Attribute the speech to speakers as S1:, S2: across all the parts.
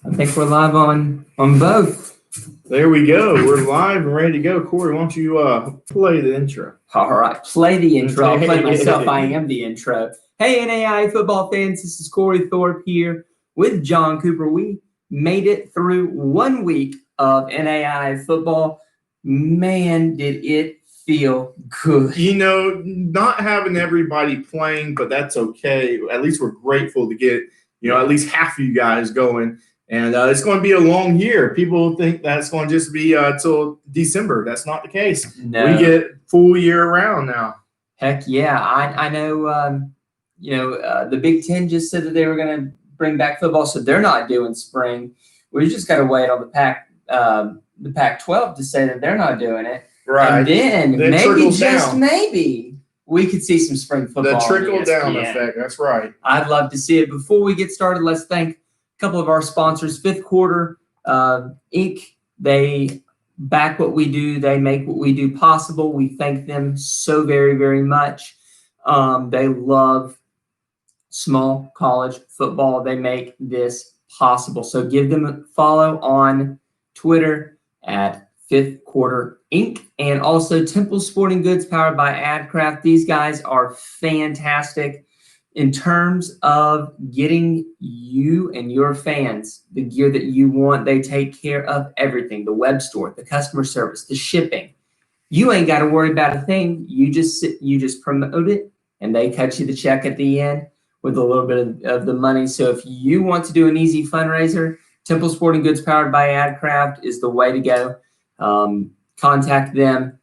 S1: I think we're live on both.
S2: There we go. We're live and ready to go. Corey, why don't you play the intro?
S1: All right, play the intro. I'll play myself. I am the intro. Hey, NAIA football fans, this is Corey Thorpe here with John Cooper. We made it through 1 week of NAIA football. Man, did it feel good.
S2: You know, not having everybody playing, but that's okay. At least we're grateful to get, at least half of you guys going. And it's going to be a long year. People think that's going to just be till December. That's not the case.
S1: No.
S2: We get full year round now.
S1: Heck yeah. I know, the Big Ten just said that they were going to bring back football, so they're not doing spring. We just got to wait on the Pac-12 to say that they're not doing it.
S2: Right.
S1: And then maybe, just maybe, we could see some spring football.
S2: The trickle-down effect. That's right.
S1: I'd love to see it. Before we get started, let's thank couple of our sponsors. Fifth Quarter Inc. They back what we do. They make what we do possible. We thank them so very, very much. They love small college football. They make this possible. So give them a follow on Twitter at Fifth Quarter Inc. And also Temple Sporting Goods powered by AdCraft. These guys are fantastic in terms of getting you and your fans the gear that you want. They take care of everything: the web store, the customer service, the shipping. You ain't got to worry about a thing. You just promote it, and they cut you the check at the end with a little bit of the money. So if you want to do an easy fundraiser, Temple Sporting Goods powered by AdCraft is the way to go. Contact them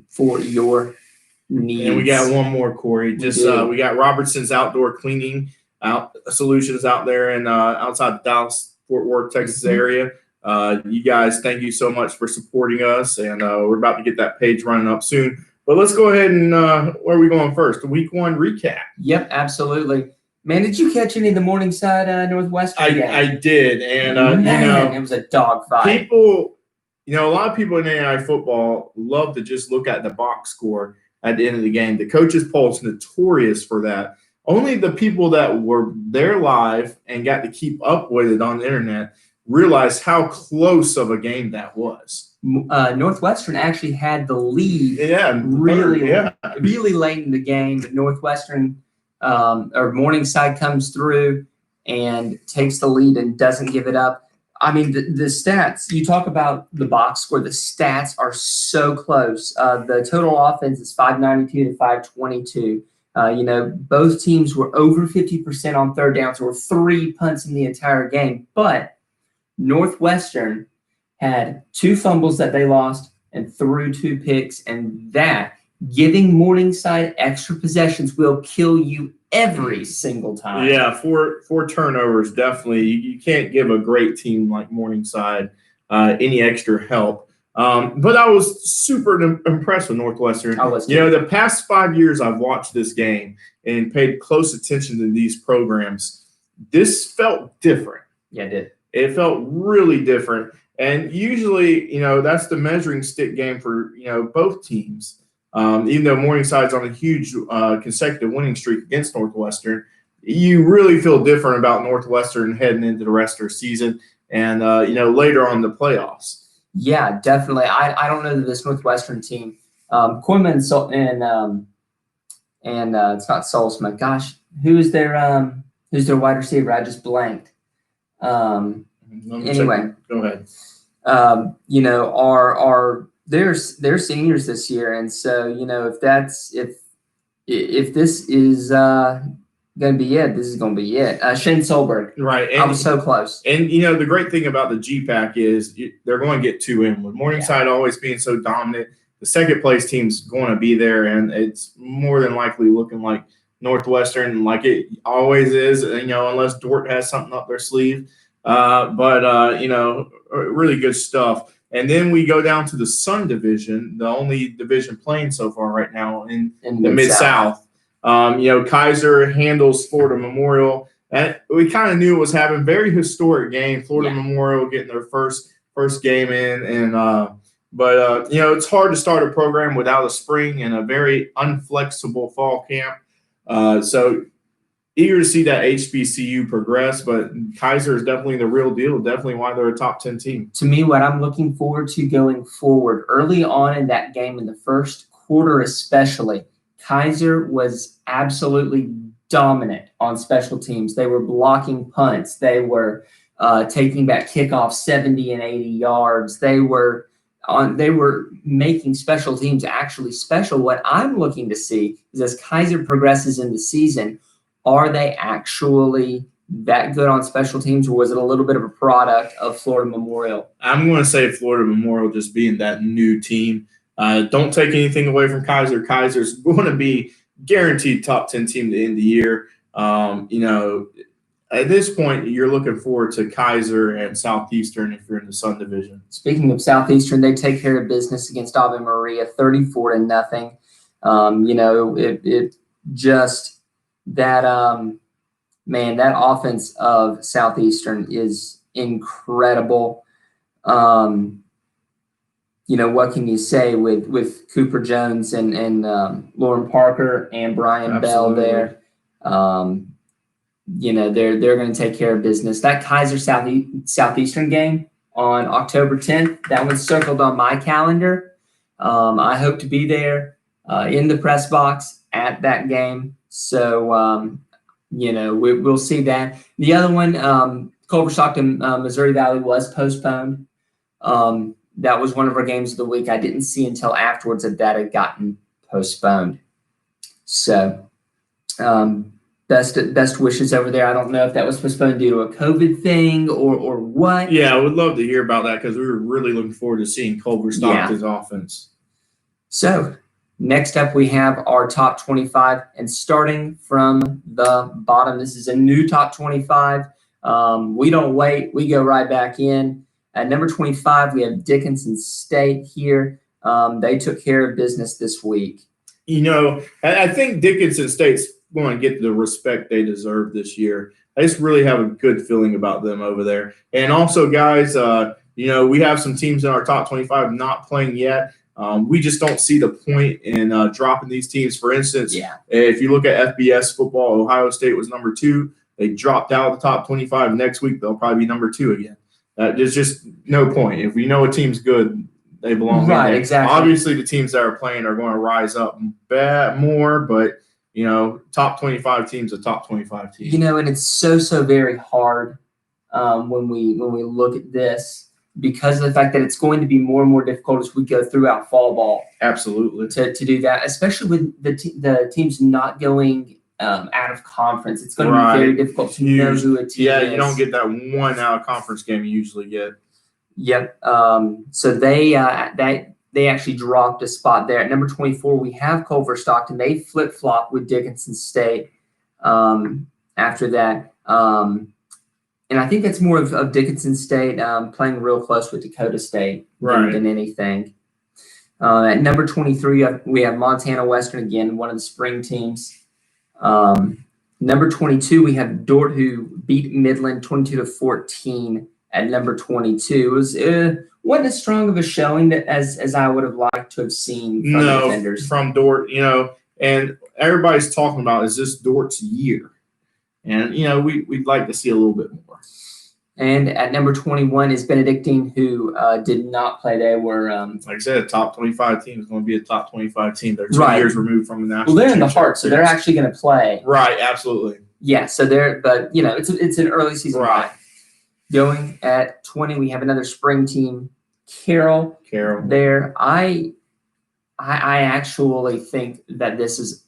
S1: for your needs.
S2: And we got one more, Corey. We got Robertson's Outdoor Cleaning Solutions out there in outside the Dallas Fort Worth, Texas area. You guys, thank you so much for supporting us, and we're about to get that page running up soon. But let's go ahead and where are we going first? The week one recap.
S1: Yep, absolutely. Man, did you catch any of the Morningside Northwestern game?
S2: I did, and
S1: it was a dogfight.
S2: People, a lot of people in AI football love to just look at the box score at the end of the game. The coaches' poll is notorious for that. Only the people that were there live and got to keep up with it on the internet realized how close of a game that was.
S1: Northwestern actually had the lead really late in the game. But Northwestern or Morningside comes through and takes the lead and doesn't give it up. I mean, the stats, you talk about the box score, the stats are so close. The total offense is 592 to 522. Both teams were over 50% on third downs. There were 3 punts in the entire game. But Northwestern had 2 fumbles that they lost and threw 2 picks. And that, giving Morningside extra possessions, will kill you every single time.
S2: Yeah, four turnovers, definitely. You can't give a great team like Morningside any extra help. But I was super impressed with Northwestern.
S1: I was.
S2: The past 5 years I've watched this game and paid close attention to these programs. This felt different.
S1: Yeah, it did.
S2: It felt really different. And usually, that's the measuring stick game for, both teams. Even though Morningside's on a huge consecutive winning streak against Northwestern, you really feel different about Northwestern heading into the rest of the season and, later on in the playoffs.
S1: Yeah, definitely. I don't know that this Northwestern team, Coleman and it's not Solsma. Gosh, who's their wide receiver? I just blanked. Anyway,
S2: go ahead.
S1: They're seniors this year, and so if this is going to be it, this is going to be it. Shane Solberg,
S2: right? And
S1: I was so close.
S2: And the great thing about the GPAC is they're going to get 2 in. With Morningside always being so dominant, the second place team's going to be there, and it's more than likely looking like Northwestern, like it always is. Unless Dort has something up their sleeve, really good stuff. And then we go down to the Sun Division, the only division playing so far right now in the Mid-South. Kaiser handles Florida Memorial. And we kind of knew it was happening. Very historic game. Florida Memorial getting their first game in. But it's hard to start a program without a spring and a very unflexible fall camp. So eager to see that HBCU progress, but Kaiser is definitely the real deal, definitely why they're a top 10 team.
S1: To me, what I'm looking forward to going forward, early on in that game, in the first quarter especially, Kaiser was absolutely dominant on special teams. They were blocking punts. They were taking back kickoffs 70 and 80 yards. They were making special teams actually special. What I'm looking to see is as Kaiser progresses in the season, are they actually that good on special teams, or was it a little bit of a product of Florida Memorial?
S2: I'm going to say Florida Memorial just being that new team. Don't take anything away from Kaiser. Kaiser's going to be guaranteed top 10 team to end the year. At this point, you're looking forward to Kaiser and Southeastern if you're in the Sun Division.
S1: Speaking of Southeastern, they take care of business against Ave Maria, 34-0. It just that that offense of Southeastern is incredible. What can you say with Cooper Jones and Lauren Parker and Brian Bell there? They're going to take care of business. That Kaiser Southeastern game on October 10th, that one's circled on my calendar. I hope to be there in the press box at that game. So, we'll see that. The other one, Culver Stockton, Missouri Valley, was postponed. That was one of our games of the week. I didn't see until afterwards that had gotten postponed. So, best wishes over there. I don't know if that was postponed due to a COVID thing or what.
S2: Yeah, I would love to hear about that because we were really looking forward to seeing Culver Stockton's offense.
S1: So next up, we have our top 25, and starting from the bottom, this is a new top 25. We don't wait. We go right back in. At number 25, we have Dickinson State here. They took care of business this week.
S2: I think Dickinson State's going to get the respect they deserve this year. I just really have a good feeling about them over there. And also, guys, we have some teams in our top 25 not playing yet. We just don't see the point in dropping these teams. For instance, if you look at FBS football, Ohio State was number 2. They dropped out of the top 25. Next week, they'll probably be number 2 again. There's just no point. If we know a team's good, they belong in there.
S1: Exactly.
S2: Obviously, the teams that are playing are going to rise up more, but top 25 teams, a top 25 team.
S1: And it's so very hard when we look at this because of the fact that it's going to be more and more difficult as we go throughout fall ball.
S2: Absolutely.
S1: To do that, especially with the teams not going out of conference. It's going to be very difficult to know who a team is.
S2: You don't get that one out of conference game you usually get.
S1: Yep. So they actually dropped a spot there. At number 24, we have Culver Stockton. They flip-flopped with Dickinson State after that. And I think that's more of Dickinson State playing real close with Dakota State than anything. At number 23, we have Montana Western, again, one of the spring teams. Number 22, we have Dort, who beat Midland 22-14 at number 22. It wasn't as strong of a showing as I would have liked to have seen from the defenders.
S2: From Dort, and everybody's talking about, is this Dort's year? And, we'd like to see a little bit more.
S1: And at number 21 is Benedictine, who did not play. They were
S2: like I said, a top 25 team is going to be a top 25 team. They're 2 years removed from the national.
S1: Well, they're in the heart, so they're actually going to play.
S2: Right, absolutely.
S1: Yeah, so it's an early season. Right. Going at 20, we have another spring team, Carroll. There, I actually think that this is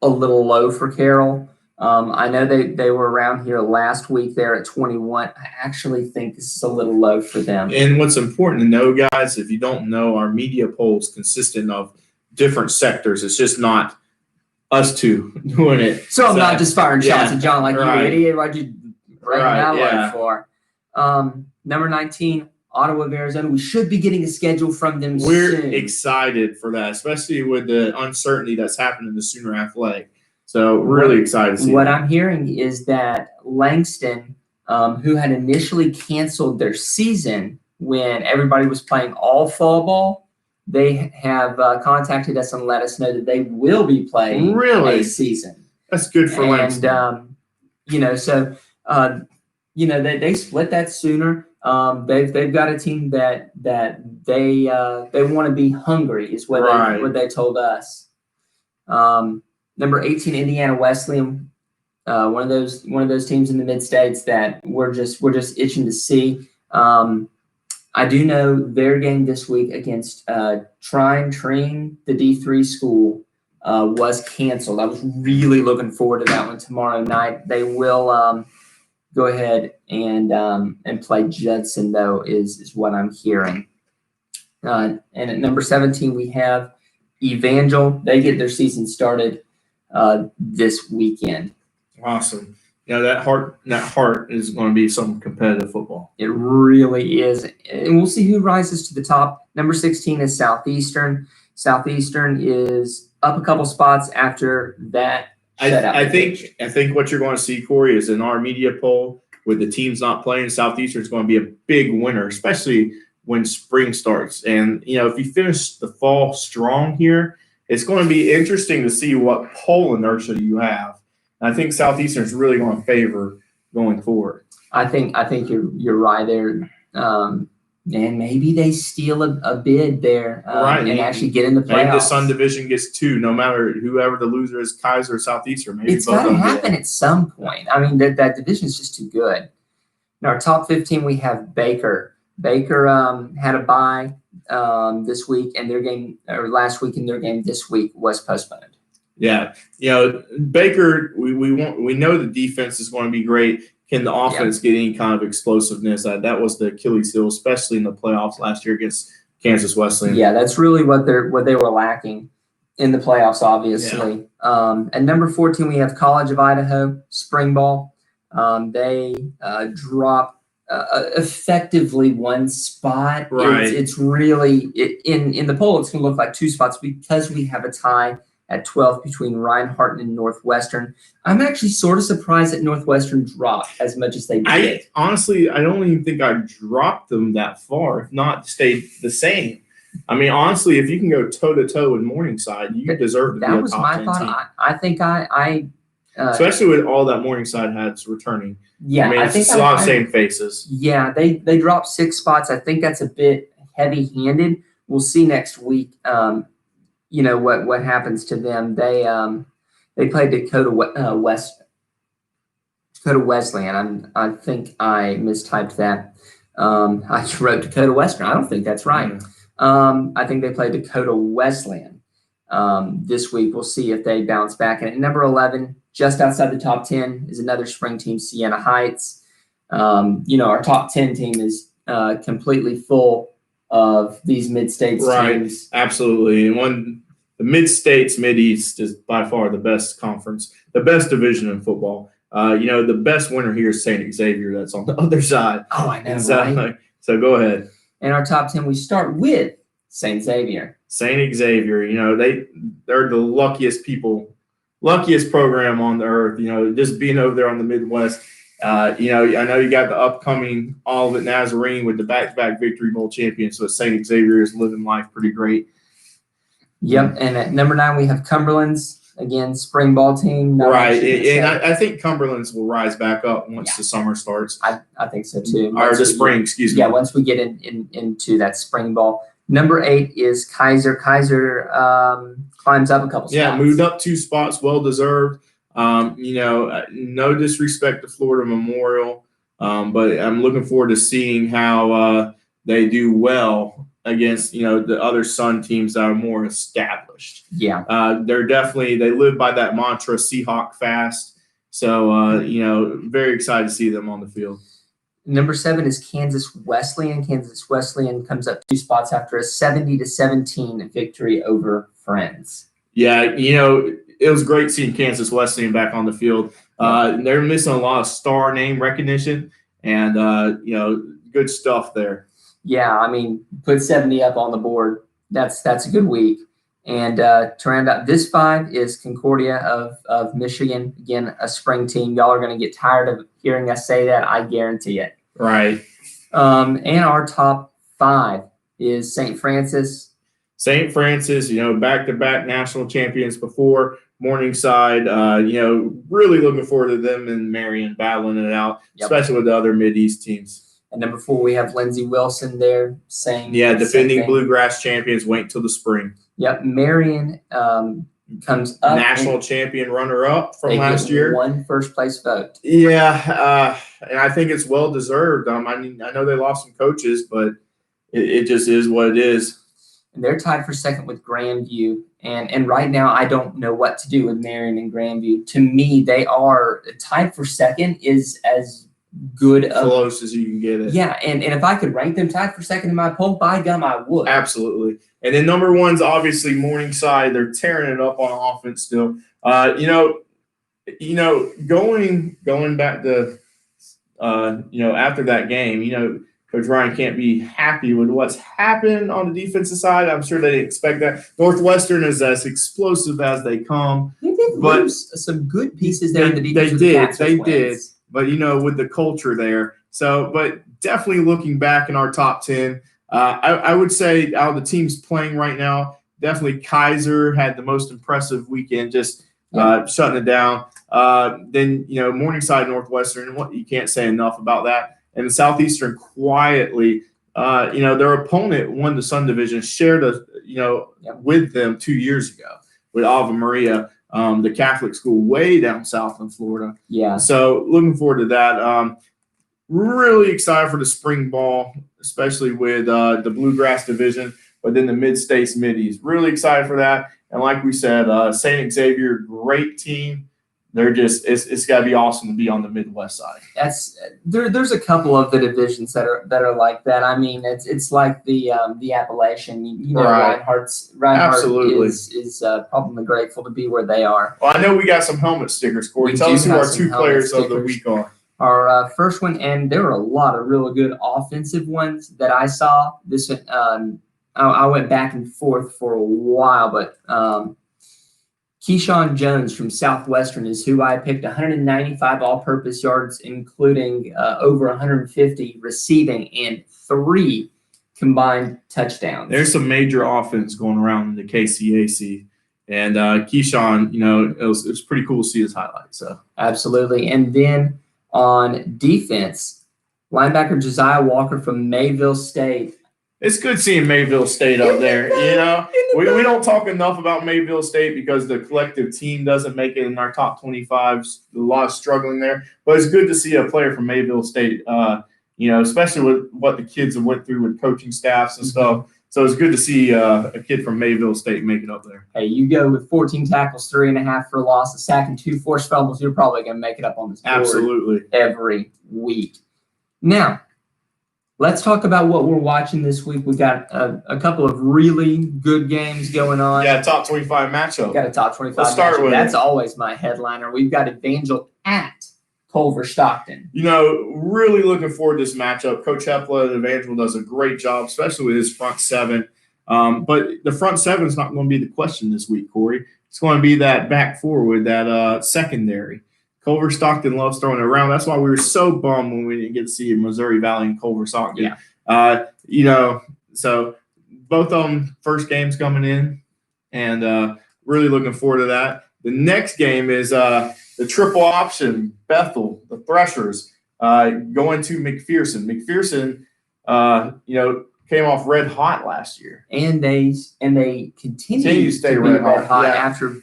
S1: a little low for Carroll. I know they were around here last week there at 21. I actually think this is a little low for them.
S2: And what's important to know, guys, if you don't know, our media poll is consistent of different sectors. It's just not us two doing it.
S1: So I'm not just firing shots at John like you idiot. Why'd you bring that low for? Number 19, Ottawa of Arizona. We should be getting a schedule from them soon.
S2: We're excited for that, especially with the uncertainty that's happened in the Sooner Athletic. So really excited to see
S1: what I'm hearing is that Langston, who had initially canceled their season when everybody was playing all fall ball, they have contacted us and let us know that they will be playing a season.
S2: That's good for Langston.
S1: They split that sooner. They've got a team that they want to be hungry is what they told us. Number 18, Indiana Wesleyan, one of those teams in the mid states that we're just itching to see. I do know their game this week against Trine, the D3 school, was canceled. I was really looking forward to that one tomorrow night. They will go ahead and play Judson, though, is what I'm hearing. And at number 17, we have Evangel. They get their season started this weekend.
S2: Awesome. That heart is going to be some competitive football.
S1: It really is. And we'll see who rises to the top. Number 16 is Southeastern. Southeastern is up a couple spots after that.
S2: I think what you're going to see, Corey, is in our media poll with the teams not playing, Southeastern is going to be a big winner, especially when spring starts. And, if you finish the fall strong here, it's going to be interesting to see what poll inertia you have. And I think Southeastern is really going to favor going forward.
S1: I think you're right there. And maybe they steal a bid there and actually get in the playoffs.
S2: Maybe the Sun Division gets 2, no matter whoever the loser is, Kaiser or Southeastern. Maybe
S1: it's got to happen at some point. I mean, that division is just too good. In our top 15, we have Baker. Baker had a bye this week, and their game or last week, and their game this week was postponed.
S2: Yeah, Baker. We know the defense is going to be great. Can the offense get any kind of explosiveness? That was the Achilles heel, especially in the playoffs last year against Kansas Wesleyan.
S1: Yeah, that's really what they were lacking in the playoffs, obviously. Yeah. At number 14, we have College of Idaho spring ball. They drop effectively one spot.
S2: Right.
S1: It's really in the poll. It's going to look like 2 spots because we have a tie at 12th between Reinhardt and Northwestern. I'm actually sort of surprised that Northwestern dropped as much as they did.
S2: Honestly, I don't even think I dropped them that far, if not stayed the same. I mean, honestly, if you can go toe-to-toe with Morningside, you deserve to be a top 10 team. That was my thought.
S1: I think I
S2: especially with all that Morningside has returning.
S1: Yeah,
S2: I mean, it's a lot of same faces.
S1: Yeah, they dropped 6 spots. I think that's a bit heavy-handed. We'll see next week. What happens to them. They played Dakota Wesleyan. I think I mistyped that. I wrote Dakota Western. I don't think that's right. I think they played Dakota Wesleyan this week. We'll see if they bounce back. And at number 11, just outside the top 10, is another spring team, Siena Heights. Our top 10 team is completely full of these mid-states teams.
S2: Absolutely. And the mid-states, mid-east is by far the best conference, the best division in football. The best winner here is St. Xavier. That's on the other side.
S1: Oh, I know,
S2: right? So go ahead.
S1: In our top 10, we start with St. Xavier.
S2: St. Xavier, they're the luckiest program on the earth. Just being over there on the Midwest. I know you got the upcoming Olivet Nazarene with the back-to-back Victory Bowl champions. So St. Xavier is living life pretty great.
S1: Yep, and at number 9 we have Cumberland's, again, spring ball team.
S2: Right, and I think Cumberland's will rise back up once the summer starts.
S1: I think so too.
S2: Or the spring, excuse me.
S1: Yeah, once we get into that spring ball. Number 8 is Kaiser. Kaiser climbs up a couple spots.
S2: Yeah, moved up 2 spots, well deserved. No disrespect to Florida Memorial, but I'm looking forward to seeing how they do well against the other Sun teams that are more established.
S1: Yeah,
S2: they live by that mantra, Seahawk fast. So very excited to see them on the field.
S1: Number 7 is Kansas Wesleyan. Kansas Wesleyan comes up 2 spots after a 70-17 victory over Friends.
S2: Yeah, it was great seeing Kansas Wesleyan back on the field. They're missing a lot of star name recognition, and good stuff there.
S1: Yeah, I mean, put 70 up on the board. That's a good week. And to round out this 5 is Concordia of Michigan. Again, a spring team. Y'all are going to get tired of hearing us say that. I guarantee it.
S2: Right.
S1: And our top 5 is St. Francis.
S2: St. Francis, back-to-back national champions before. Morningside. Really looking forward to them and Marion battling it out, especially with the other Mid-East teams.
S1: And number 4, we have Lindsey Wilson there saying,
S2: defending Bluegrass champions. Wait till the spring.
S1: Yep, Marion comes up.
S2: National champion runner-up from last year.
S1: One first-place vote.
S2: Yeah, and I think it's well-deserved. I know they lost some coaches, but it just is what it is.
S1: And they're tied for second with Grandview. And right now, I don't know what to do with Marion and Grandview. To me, they are tied for second is as good
S2: close as you can get it.
S1: Yeah, and if I could rank them tied for second in my poll, by gum, I would.
S2: Absolutely. And then number 1's obviously Morningside. They're tearing it up on offense still. Going back to after that game, Coach Ryan can't be happy with what's happened on the defensive side. I'm sure they didn't expect that. Northwestern is as explosive as they come.
S1: They did lose some good pieces there in the defense.
S2: They did. But, with the culture there. So, but definitely looking back in our top 10, I would say out of the teams playing right now, definitely Kaiser had the most impressive weekend, just shutting it down. Then, Morningside, Northwestern, you can't say enough about that. And the Southeastern quietly, their opponent won the Sun Division, shared with them 2 years ago with Ave Maria. The Catholic school way down south in Florida.
S1: Yeah.
S2: So looking forward to that. Really excited for the spring ball, especially with the Bluegrass division, but then the Mid-States Middies. Really excited for that. And like we said, St. Xavier, great team. They're just it's got to be awesome to be on the Midwest side.
S1: There's a couple of the divisions that are like that. I mean, it's like the Appalachian.
S2: Right.
S1: Reinhardt is probably grateful to be where they are.
S2: Well, I know we got some helmet stickers, Corey. Tell us who our 2 players of the week are.
S1: Our first one, and there were a lot of really good offensive ones that I saw. This I went back and forth for a while, but Keyshawn Jones from Southwestern is who I picked. 195 all-purpose yards, including over 150 receiving and 3 combined touchdowns.
S2: There's some major offense going around in the KCAC. And Keyshawn, it was pretty cool to see his highlights. So
S1: absolutely. And then on defense, linebacker Josiah Walker from Mayville State.
S2: It's good seeing Mayville State up there. We don't talk enough about Mayville State because the collective team doesn't make it in our top 25s. A lot of struggling there. But it's good to see a player from Mayville State, especially with what the kids have went through with coaching staffs and stuff. So it's good to see a kid from Mayville State make it up there.
S1: Hey, you go with 14 tackles, 3.5 for a loss, a sack, and 2 forced fumbles, you're probably going to make it up on this board.
S2: Absolutely.
S1: Every week. Now, let's talk about what we're watching this week. We got a couple of really good games going on.
S2: Yeah, top 25 matchup.
S1: Got a top 25
S2: Let's start with
S1: That's always my headliner. We've got Evangel at Culver Stockton.
S2: Really looking forward to this matchup. Coach Hepla at Evangel does a great job, especially with his front 7. But the front 7 is not going to be the question this week, Corey. It's going to be that back 4 with that secondary. Culver Stockton loves throwing it around. That's why we were so bummed when we didn't get to see Missouri Valley and Culver Stockton.
S1: Yeah.
S2: So both of them first games coming in, and really looking forward to that. The next game is the triple option, Bethel, the Threshers, going to McPherson. McPherson, came off red hot last year.
S1: And they continue to stay red hot after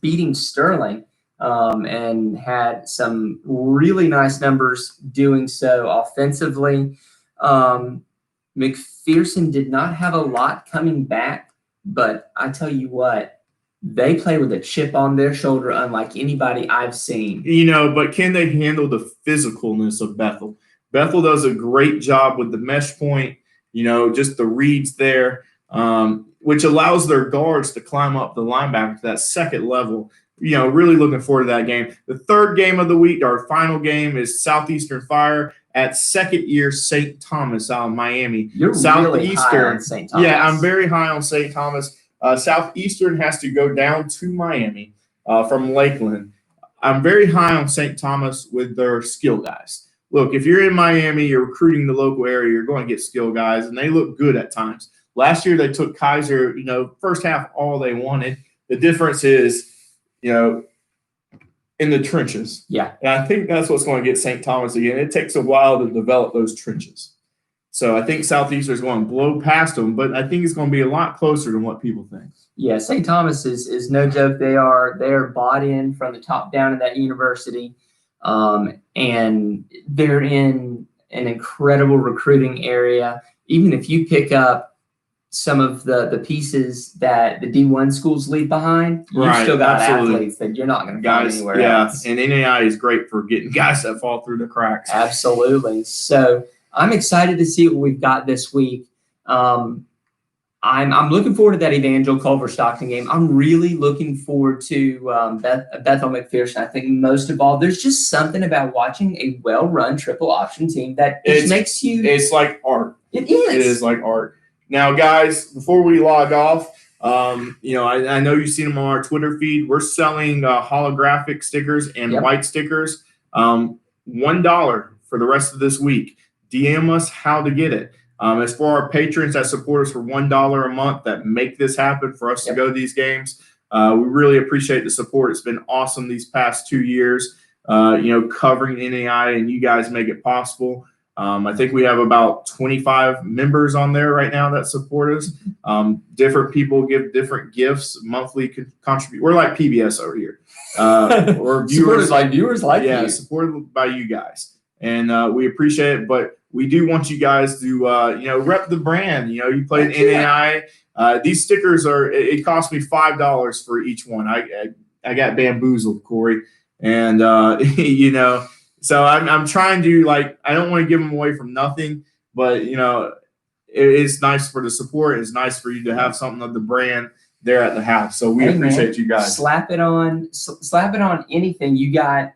S1: beating Sterling. And had some really nice numbers doing so offensively. McPherson did not have a lot coming back, but I tell you what, they play with a chip on their shoulder unlike anybody I've seen.
S2: But can they handle the physicalness of Bethel? Bethel does a great job with the mesh point, just the reads there, which allows their guards to climb up the linebacker to that second level. Really looking forward to that game. The third game of the week, our final game, is Southeastern Fire at second-year St. Thomas out of Miami.
S1: You're really high on St. Thomas.
S2: Yeah, I'm very high on St. Thomas. Southeastern has to go down to Miami from Lakeland. I'm very high on St. Thomas with their skill guys. Look, if you're in Miami, you're recruiting the local area, you're going to get skill guys, and they look good at times. Last year, they took Kaiser, first half, all they wanted. The difference is in the trenches.
S1: Yeah.
S2: And I think that's what's going to get St. Thomas again. It takes a while to develop those trenches. So I think Southeastern is going to blow past them, but I think it's going to be a lot closer than what people think.
S1: Yeah, St. Thomas is no joke. They are bought in from the top down in that university, and they're in an incredible recruiting area. Even if you pick up some of the pieces that the D1 schools leave behind, you've still got athletes that you're not going to find anywhere else.
S2: And NAI is great for getting guys that fall through the cracks.
S1: Absolutely. So I'm excited to see what we've got this week. I'm looking forward to that Evangel Culver Stockton game. I'm really looking forward to Bethel McPherson. I think most of all, there's just something about watching a well-run triple option team that just makes you.
S2: It's like art.
S1: It is.
S2: It is like art. Now, guys, before we log off, I know you've seen them on our Twitter feed. We're selling holographic stickers and white stickers. $1 for the rest of this week. DM us how to get it. As for our patrons that support us for $1 a month that make this happen for us to go to these games, we really appreciate the support. It's been awesome these past 2 years, covering NAI, and you guys make it possible. I think we have about 25 members on there right now that support us. Different people give different gifts, monthly contribute. We're like PBS over here. Or viewers
S1: supported like you.
S2: Supported by you guys. And we appreciate it, but we do want you guys to, rep the brand. You played NAI. These stickers it cost me $5 for each one. I got bamboozled, Corey. And, so I'm trying to, I don't want to give them away from nothing, but, it's nice for the support. It's nice for you to have something of the brand there at the house. So we appreciate you guys.
S1: Slap it on anything you got.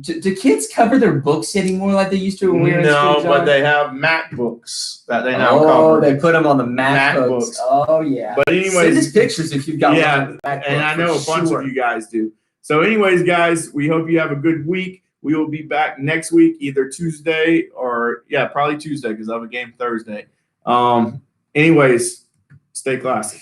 S1: Do kids cover their books anymore like they used to when we were in school?
S2: No, but they have MacBooks that they now cover.
S1: Oh, they put them on the MacBooks. Oh, yeah.
S2: But anyways,
S1: send us pictures if you've got one
S2: of the MacBooks, and I know a bunch of you guys do. So anyways, guys, we hope you have a good week. We will be back next week, either Tuesday or, probably Tuesday because I have a game Thursday. Anyways, stay classy.